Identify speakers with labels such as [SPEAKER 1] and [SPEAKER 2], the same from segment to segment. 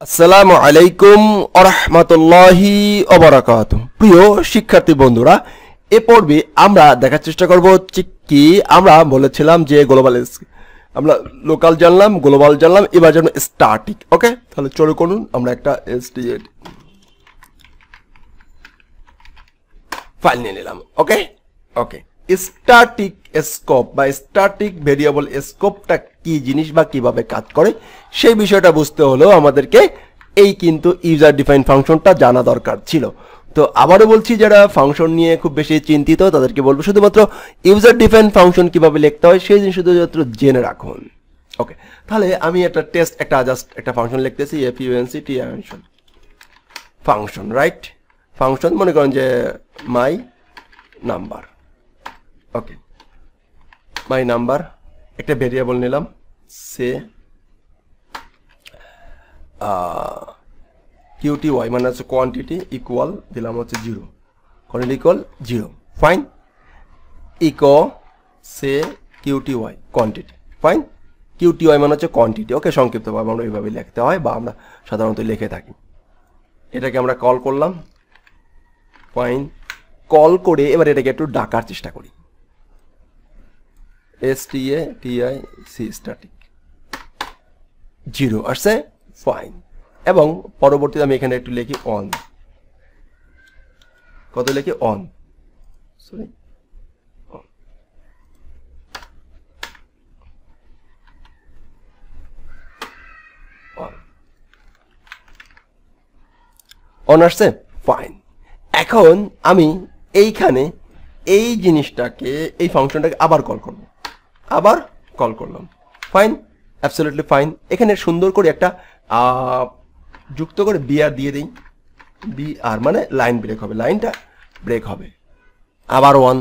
[SPEAKER 1] আসসালামু আলাইকুম ওয়া রাহমাতুল্লাহি ওয়া বারাকাতুহু। প্রিয় শিক্ষার্থী বন্ধুরা, এ পর্বে আমরা দেখার চেষ্টা করব কি আমরা বলেছিলাম যে গ্লোবাল আমরা লোকাল জানলাম, গ্লোবাল জানলাম, এবার জানব স্ট্যাটিক। ওকে, তাহলে চলো করুন আমরা একটা এসটিএ ফাইল নিয়ে নিলাম। ওকে ওকে স্ট্যাটিক স্কোপ বা স্ট্যাটিক ভেরিয়েবল স্কোপটা কি জিনিস বা কিভাবে কাজ করে সেই বিষয়টা বুঝতে হলেও আমাদেরকে এই কিন্তু ইউজার ডিফাইন ফাংশনটা জানা দরকার ছিল। তো আবারও বলছি, যারা ফাংশন নিয়ে খুব বেশি চিন্তিত তাদেরকে বলবো শুধুমাত্র ইউজার ডিফাইন ফাংশন কিভাবে লিখতে হয় সেই জিনিস শুধুমাত্র জেনে রাখুন। ওকে, তাহলে আমি একটা জাস্ট একটা ফাংশন লিখতেছি, এফইউএনসি ফাংশন, রাইট? ফাংশন মনে করেন যে my number. Okay, my number একটা ভেরিয়েবল নিলাম, সে কিউটিওয়াই মানে হচ্ছে কোয়ান্টিটি ইকুয়াল দিলাম হচ্ছে 0, কোয়ান্টিটি ইকুয়াল 0, ফাইন। ইকো সে কিউটিওয়াই কোয়ান্টিটি, ফাইন। কিউটিওয়াই মানে হচ্ছে কোয়ান্টিটি। ওকে, সংক্ষিপ্তভাবে আমরা এইভাবে লিখতে হয় বা আমরা সাধারণত লিখে থাকি। এটাকে আমরা কল করলাম, ফাইন। কল করে এবার এটাকে একটু ডাকার চেষ্টা করি, STATIC স্ট্যাটিক 0 আসছে, ফাইন। এবং পরবর্তীতে আমি এখানে একটু লিখি অন, কত লিখি অন, সরি অন আসছে, ফাইন। এখন আমি এইখানে এই জিনিসটাকে এই ফাংশনটাকে আবার কল করব, আবার কল করলাম, ফাইন, অ্যাবসলিউটলি ফাইন। এখানে সুন্দর করে একটা যুক্ত করে বিআর দিয়ে দিই, বিআর মানে লাইন ব্রেক হবে, লাইনটা ব্রেক হবে। আবার ওয়ান,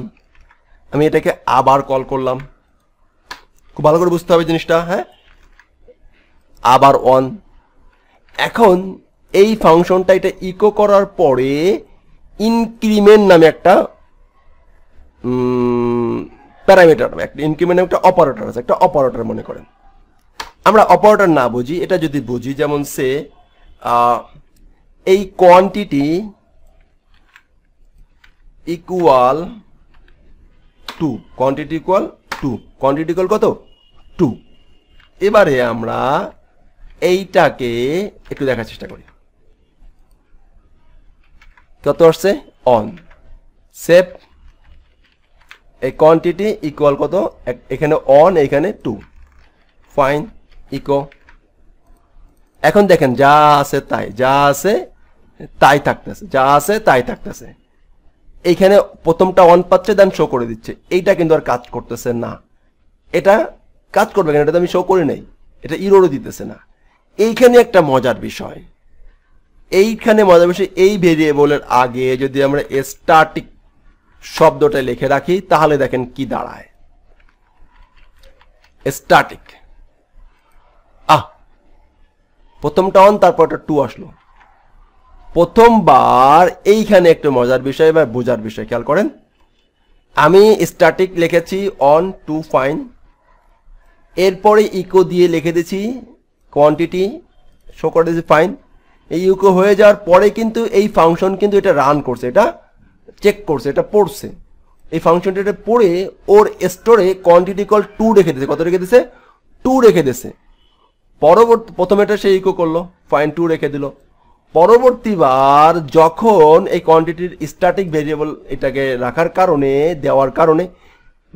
[SPEAKER 1] আমি এটাকে আবার কল করলাম, খুব ভালো করে বুঝতে হবে জিনিসটা, হ্যাঁ। আবার ওয়ান। এখন এই ফাংশনটা এটা ইকো করার পরে ইনক্রিমেন্ট নামে একটা প্যারামিটার, একটা ইনক্রিমেন্ট নামে একটা অপারেটর আছে, একটা অপারেটর মনে করেন। আমরা অপারেটর না বুঝি, এটা যদি বুঝি, যেমন সে এই quantity equal 2, quantity equal 2, quantity equal কত 2। এবারে আমরা এইটাকে একটু দেখার চেষ্টা করি, কত আসছে অন, সেভ। এই কোয়ান্টিটি ইকুয়াল কত, এখানে অন, এখানে 2, ফাইন, ইকো। এখন দেখেন যা আছে তাই, যা আছে তাই থাকতেছে, যা আছে তাই থাকতেছে। এইখানে প্রথমটা অন পাচ্ছে, দেন শো করে দিচ্ছে। এইটা কিন্তু আর কাজ করতেছে না, এটা কাজ করবে কেন, এটা তো আমি শো করি নাই, এটা ইরোরও দিতেছে না। এইখানে একটা মজার বিষয়, এইখানে মজার বিষয়, এই ভেরিয়েবলের আগে যদি আমরা স্ট্যাটিক শব্দটা লিখে রাখি তাহলে দেখেন কি দাঁড়ায়, স্ট্যাটিক। প্রথমটা অন, তারপরটা 2 আসলো। প্রথমবার এইখানে একটু মজার বিষয় বা বোঝার বিষয়, খেয়াল করেন। আমি স্ট্যাটিক লিখেছি অন 2, ফাইন। এরপরে ইকো দিয়ে লিখে দিয়েছি কোয়ান্টিটি, শো করে দিয়েছি, ফাইন। এই ইকো হয়ে যাওয়ার পরে কিন্তু এই ফাংশন কিন্তু এটা রান করছে, এটা চেক করছে, এটা পড়ছে। এই ফাংশনটা এটা পড়ে ওর স্টোরে কোয়ান্টিটি ইকুয়াল 2 রেখে দিয়েছে, কত রেখে দিয়েছে 2 রেখে দিয়েছে। প্রথমে এটা সে ইকো করলো, ফাইন, 2 রেখে দিল। পরবর্তীবার যখন এই কোয়ান্টিটির স্ট্যাটিক ভেরিয়েবল এটাকে রাখার কারণে, দেওয়ার কারণে,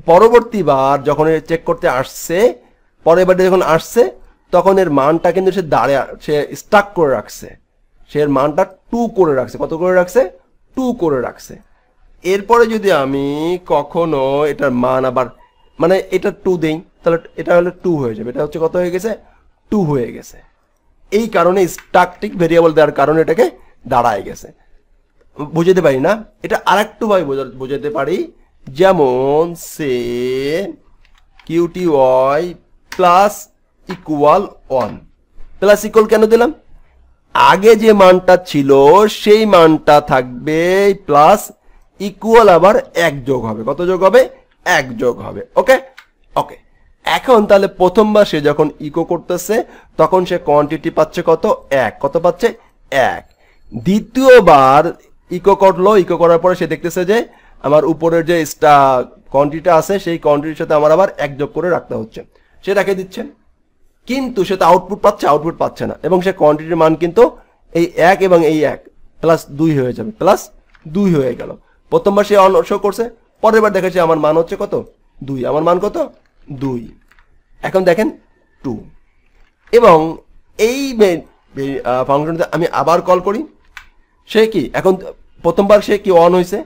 [SPEAKER 1] পরবর্তীবার যখন চেক করতে আসছে, পরের বারে যখন আসছে তখন এর মানটা কিন্তু সে স্টাক করে রাখছে, সে এর মানটা 2 করে রাখছে। কত করে রাখছে 2 করে রাখছে। এরপরে যদি আমি কখনো এটার মান আবার মানে এটা 2 দেই, তাহলে এটা হলো 2 হয়ে যাবে। এটা হচ্ছে কত হয়ে গেছে 2 হয়ে গেছে। এই কারণে স্ট্যাটিক ভেরিয়েবল দেওয়ার কারণে এটাকে দাঁড়ায় গেছে। বুঝাতে পারি না, এটা আরেকটু ভাবে বোঝাতে পারি, যেমন সে কিউটিওয়াই প্লাস ইকুয়াল 1, প্লাস ইকুয়াল কেন দিলাম, আগে যে মানটা ছিল সেই মানটা থাকবে, প্লাস ইকুয়াল আবার 1 যোগ হবে, কত যোগ হবে 1 যোগ হবে। ওকে ওকে, এখন তাহলে প্রথমবার সে যখন ইকো করতেছে তখন সে কোয়ান্টিটি পাচ্ছে কত 1 কত পাচ্ছে 1 দ্বিতীয়বার ইকো করলো ইকো করার পরে সে দেখতেছে যে আমার উপরের যে কোয়ান্টিটি আছে সেই কোয়ান্টিটির সাথে আমার আবার 1 যোগ করে রাখতে হচ্ছে সে রেখে দিচ্ছে কিন্তু সে তো আউটপুট পাচ্ছে না এবং সে কোয়ান্টিটির মান কিন্তু এই 1 এবং এই 1 প্লাস 2 হয়ে যাবে প্লাস 2 হয়ে গেল প্রথমবার সে অন শো করছে পরের বার দেখেছে আমার মান হচ্ছে কত 2 আমার মান কত 2 এখন দেখেন 2 এবং এই ফাংশনটা আমি আবার কল করি সে কি এখন প্রথমবার সে কি অন হয়েছে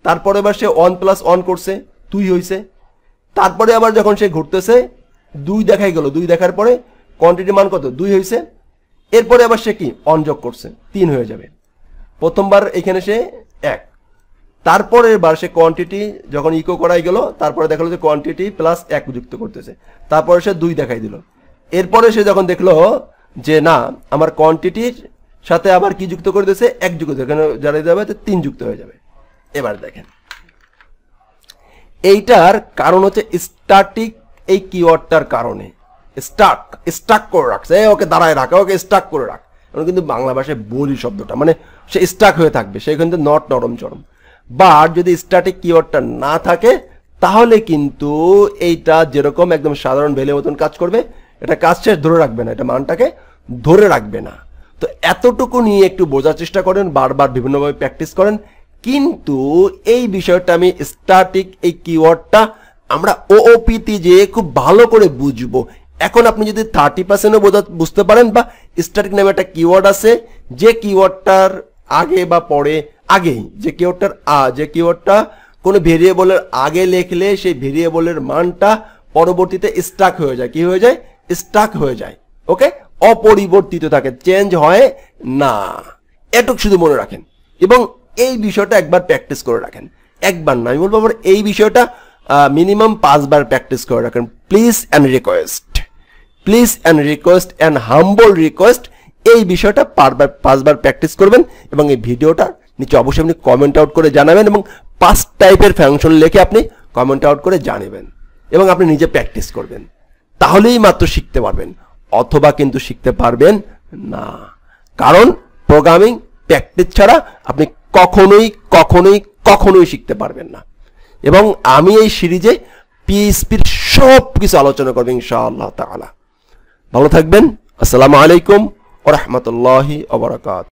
[SPEAKER 1] তারপরে আবার সে 1 প্লাস 1 করছে 2 হয়েছে তারপরে আবার যখন সে ঘুরতেছে 2 দেখাই গেল 2 দেখার পরে কোয়ান্টিটি মান কত 2 হয়েছে এরপরে আবার সে কি অন যোগ করছে 3 হয়ে যাবে প্রথমবার এখানে সে 1 তারপরের বার সে কোয়ান্টিটি যখন ইকো করাই গেল তারপরে দেখালো যে কোয়ান্টিটি প্লাস 1 যুক্ত করতেছে তারপরে সে 2 দেখাই দিল এরপরে সে যখন দেখলো যে না আমার কোয়ান্টিটির সাথে আবার কি যুক্ত করে দিয়েছে 1 যুক্ত এখানে যারা যাবে তো 3 যুক্ত হয়ে যাবে এবার দেখেন এইটার কারণ হচ্ছে স্ট্যাটিক এই কিওয়ার্ডটার কারণে স্টাক করে রাখছে ওকে দাঁড়ায় রাখে ওকে স্টাক করে রাখ আমরা কিন্তু বাংলা ভাষায় বলি শব্দটা মানে সে স্টাক হয়ে থাকবে সে কিন্তু নট নরম চরম বাট যদি স্ট্যাটিক কিওয়ার্ডটা না থাকে তাহলে কিন্তু এইটা যেরকম একদম সাধারণ ভ্যালুর মতন কাজ করবে এটা কাজ শেষ ধরে রাখবে না এটা মানটাকে ধরে রাখবে না তো এতটুকু নিয়ে একটু বোঝার চেষ্টা করেন বারবার বিভিন্নভাবে প্র্যাকটিস করেন কিন্তু এই বিষয়টা আমি স্ট্যাটিক এই কিওয়ার্ডটা আমরা ওওপিতে যে খুব ভালো করে বুঝবো এখন আপনি যদি 30%ও বুঝতে পারেন বা স্ট্যাটিক নামে একটা কিওয়ার্ড আছে যে কিওয়ার্ডটার আগে বা পরে আগেই যে কিওয়ার্ডটা কোনো ভেরিয়েবলের আগে লিখলে সেই ভেরিয়েবলের মানটা পরবর্তীতে স্টাক হয়ে যায় কি হয়ে যায় স্টাক হয়ে যায় ওকে অপরিবর্তিত থাকে চেঞ্জ হয় না এটুকু শুধু মনে রাখেন এবং এই বিষয়টা একবার প্র্যাকটিস করে রাখেন একবার না আমি বলবো আমার এই বিষয়টা মিনিমাম 5 বার প্র্যাকটিস করে রাখেন please and request and humble request এই বিষয়টা 5 বার প্র্যাকটিস করবেন এবং এই ভিডিওটা নিচে অবশ্যই আপনি কমেন্ট আউট করে জানাবেন এবং 5 টাইপের ফাংশন লিখে আপনি কমেন্ট আউট করে জানাবেন এবং আপনি নিজে প্র্যাকটিস করবেন তাহলেই মাত্র শিখতে পারবেন অথবা কিন্তু শিখতে পারবেন না কারণ প্রোগ্রামিং প্র্যাকটিস ছাড়া আপনি কখনোই শিখতে পারবেন না এবং আমি এই সিরিজে পিএইচপির সব কিছু আলোচনা করব ইনশাআল্লাহ তাআলা ভালো থাকবেন আসসালামু আলাইকুম ওয়া রাহমাতুল্লাহি ওয়া বারাকাতুহু